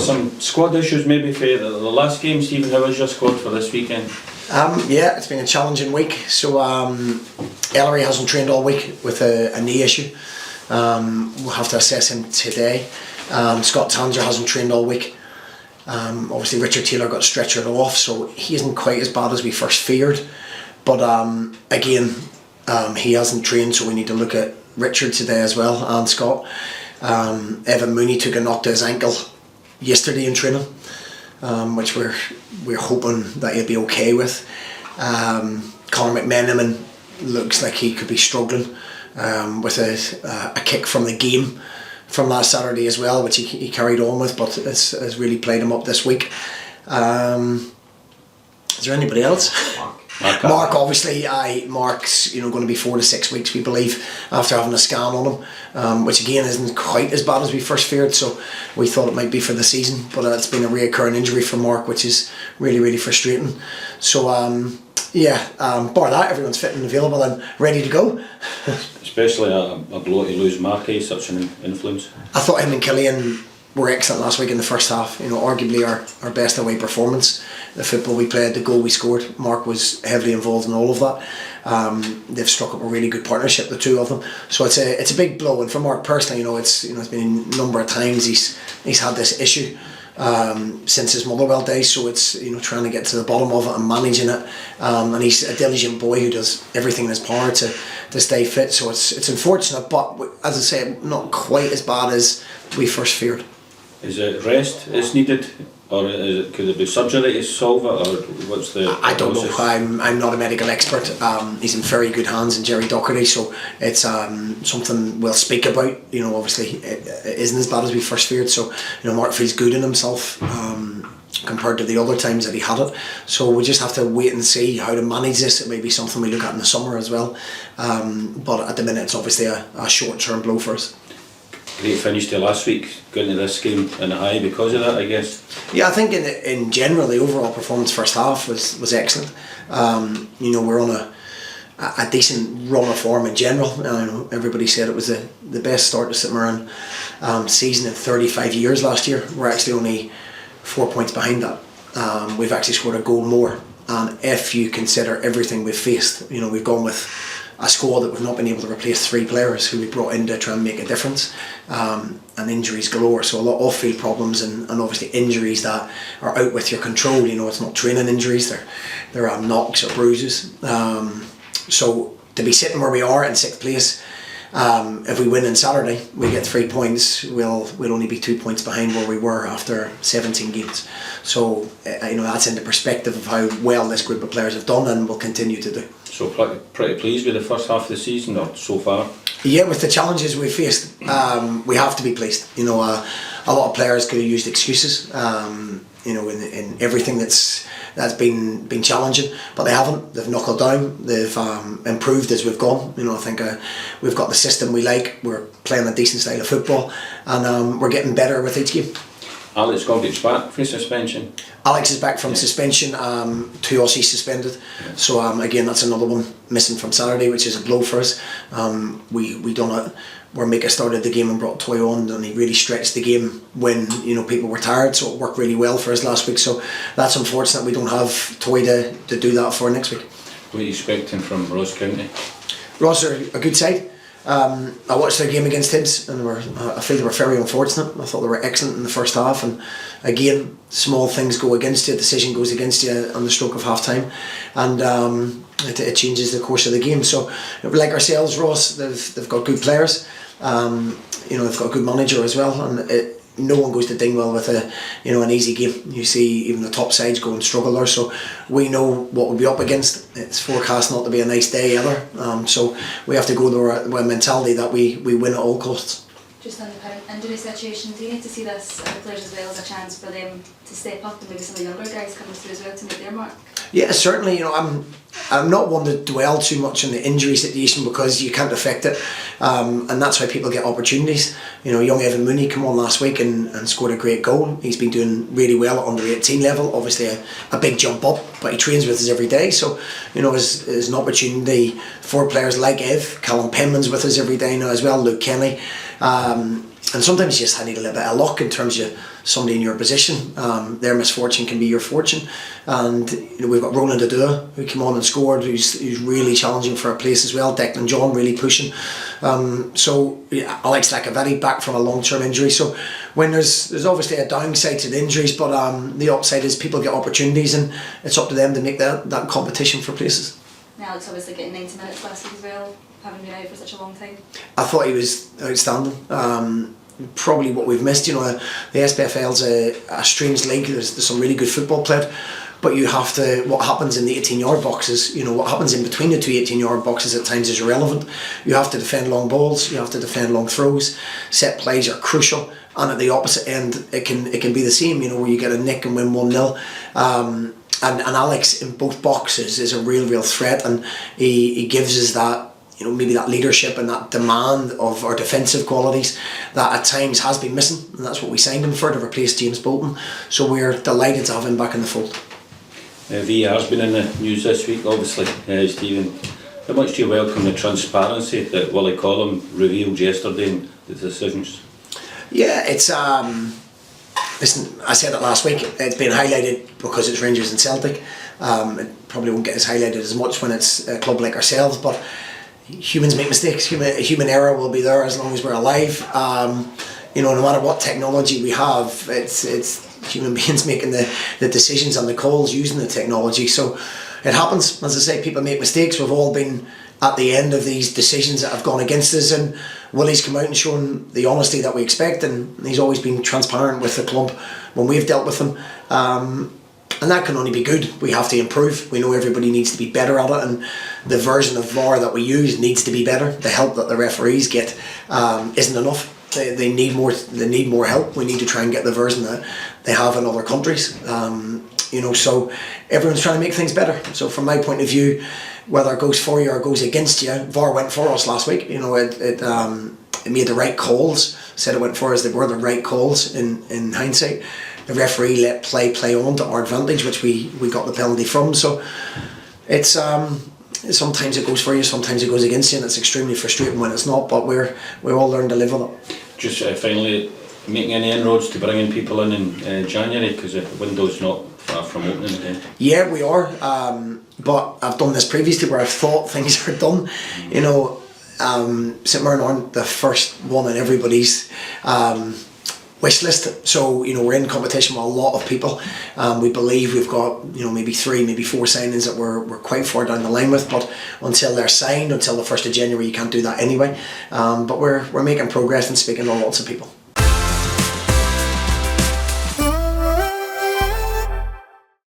some squad issues maybe for the last game. Stephen, how was your squad for this weekend? Yeah, it's been a challenging week. So Ellery hasn't trained all week with a knee issue. We'll have to assess him today. Scott Tanger hasn't trained all week. Obviously Richard Taylor got stretchered off, so he isn't quite as bad as we first feared. But again, he hasn't trained, so we need to look at Richard today as well, and Scott. Evan Mooney took a knock to his ankle yesterday in training, which we're hoping that he'll be okay with. Conor McMenamin looks like he could be struggling with a kick from the game from last Saturday as well, which he carried on with, but has really played him up this week. Is there anybody else? Mark, obviously, Mark's going to be 4 to 6 weeks, we believe, after having a scan on him, which again isn't quite as bad as we first feared. So we thought it might be for the season, but it's been a reoccurring injury for Mark, which is really, really frustrating. So bar that, everyone's fit and available and ready to go. Especially a blow to lose Marky, such an influence. I thought him and Killian were excellent last week in the first half. Arguably our best away performance. The football we played, the goal we scored, Mark was heavily involved in all of that. They've struck up a really good partnership, the two of them. So it's a big blow, and for Mark personally, it's been a number of times he's had this issue since his Motherwell days. So it's trying to get to the bottom of it and managing it. And he's a diligent boy who does everything in his power to stay fit. So it's unfortunate, but as I say, not quite as bad as we first feared. Is it rest is needed, or could it be surgery to solve it, or what's the I don't process? know. I'm not a medical expert. He's in very good hands in Jerry Docherty, so it's something we'll speak about. Obviously it isn't as bad as we first feared. So Mark feels good in himself compared to the other times that he had it. So we just have to wait and see how to manage this. It may be something we look at in the summer as well. But at the minute, it's obviously a short-term blow for us. Great finish to last week, going to this game in a high because of that, I guess. Yeah, I think in general the overall performance first half was excellent. We're on a decent run of form in general. Everybody said it was the best start to St Mirren season in 35 years last year. We're actually only 4 points behind that. We've actually scored a goal more, and if you consider everything we've faced, we've gone with a squad that we've not been able to replace 3 players who we brought in to try and make a difference, and injuries galore. So a lot of off-field problems and obviously injuries that are out with your control. It's not training injuries, they're knocks or bruises. So to be sitting where we are in 6th place, if we win on Saturday, we get 3 points. We'll only be 2 points behind where we were after 17 games. So that's in the perspective of how well this group of players have done and will continue to do. So pretty pleased with the first half of the season, or so far? Yeah, with the challenges we faced, we have to be pleased. A lot of players could have used excuses. In everything that's been challenging, but they haven't. They've knuckled down. They've improved as we've gone. I think we've got the system we like. We're playing a decent style of football, and we're getting better with each game. Alex Goggich's back from suspension. Alex is back from suspension. 2 Aussies suspended. So again, that's another one missing from Saturday, which is a blow for us. We done it where Mika started the game and brought Toy on, and he really stretched the game when people were tired. So it worked really well for us last week. So that's unfortunate we don't have Toy to do that for next week. What are you expecting from Ross County? Ross are a good side. I watched their game against Hibs, and I feel they were very unfortunate. I thought they were excellent in the first half, and again, small things go against you, a decision goes against you on the stroke of half time, and it changes the course of the game. So, like ourselves, Ross, they've got good players. They've got a good manager as well, and no one goes to Dingwall with an easy game. You see even the top sides go and struggle there, so we know what we'll be up against. It's forecast not to be a nice day either, so we have to go there with a mentality that we win at all costs. Just on the current injury situation, do you need to see this other players as well as a chance for them to step up and maybe some of the younger guys coming through as well to make their mark? Yeah, certainly. I'm not one to dwell too much on the injury situation because you can't affect it, and that's why people get opportunities. Young Evan Mooney came on last week and scored a great goal. He's been doing really well at under 18 level. Obviously a big jump up, but he trains with us every day. So there's an opportunity for players like Ev. Callum Penman's with us every day now as well. Luke Kenny. sometimes you just need a little bit of luck in terms of somebody in your position. Their misfortune can be your fortune. And we've got Roland Adua, who came on and scored, who's really challenging for a place as well. Declan John really pushing. So Alex Lakavetti back from a long-term injury. So when there's obviously a downside to the injuries, but the upside is people get opportunities, and it's up to them to make that competition for places. Now it's obviously getting 90 minutes last week as well, having been out for such a long time. I thought he was outstanding. Probably what we've missed, the SPFL's a strange league. There's some really good football played, but you have to, what happens in the 18-yard boxes, what happens in between the two 18-yard boxes at times is irrelevant. You have to defend long balls, you have to defend long throws, set plays are crucial, and at the opposite end it can be the same, where you get a nick and win 1-0. And Alex in both boxes is a real threat, and he gives us that, maybe that leadership and that demand of our defensive qualities that at times has been missing, and that's what we signed him for, to replace James Bolton. So we're delighted to have him back in the fold. VR's been in the news this week, obviously. Stephen, how much do you welcome the transparency that Willie Callum revealed yesterday in the decisions? Yeah, it's listen, I said it last week, it's been highlighted because it's Rangers and Celtic. It probably won't get as highlighted as much when it's a club like ourselves, but humans make mistakes. Human error will be there as long as we're alive. No matter what technology we have, it's human beings making the decisions and the calls using the technology. So it happens. As I say, people make mistakes. We've all been at the end of these decisions that have gone against us, and Willie's come out and shown the honesty that we expect, and he's always been transparent with the club when we've dealt with him. And that can only be good. We have to improve. We know everybody needs to be better at it, and the version of VAR that we use needs to be better. The help that the referees get isn't enough. They need more. They need more help. We need to try and get the version that they have in other countries. So everyone's trying to make things better. So from my point of view, whether it goes for you or goes against you, VAR went for us last week. It made the right calls. Said it went for us. They were the right calls in hindsight. The referee let play on to our advantage, which we got the penalty from. So it's sometimes it goes for you, sometimes it goes against you, and it's extremely frustrating when it's not. But we all learn to live with it. Just finally, making any inroads to bringing people in January, because the window's not far from opening again. Yeah, we are. But I've done this previously where I've thought things are done. St Mirren aren't the first one in everybody's wish list. So we're in competition with a lot of people. We believe we've got maybe 3, maybe 4 signings that we're quite far down the line with, but until they're signed, until the 1st of January, you can't do that anyway. But we're making progress and speaking to lots of people.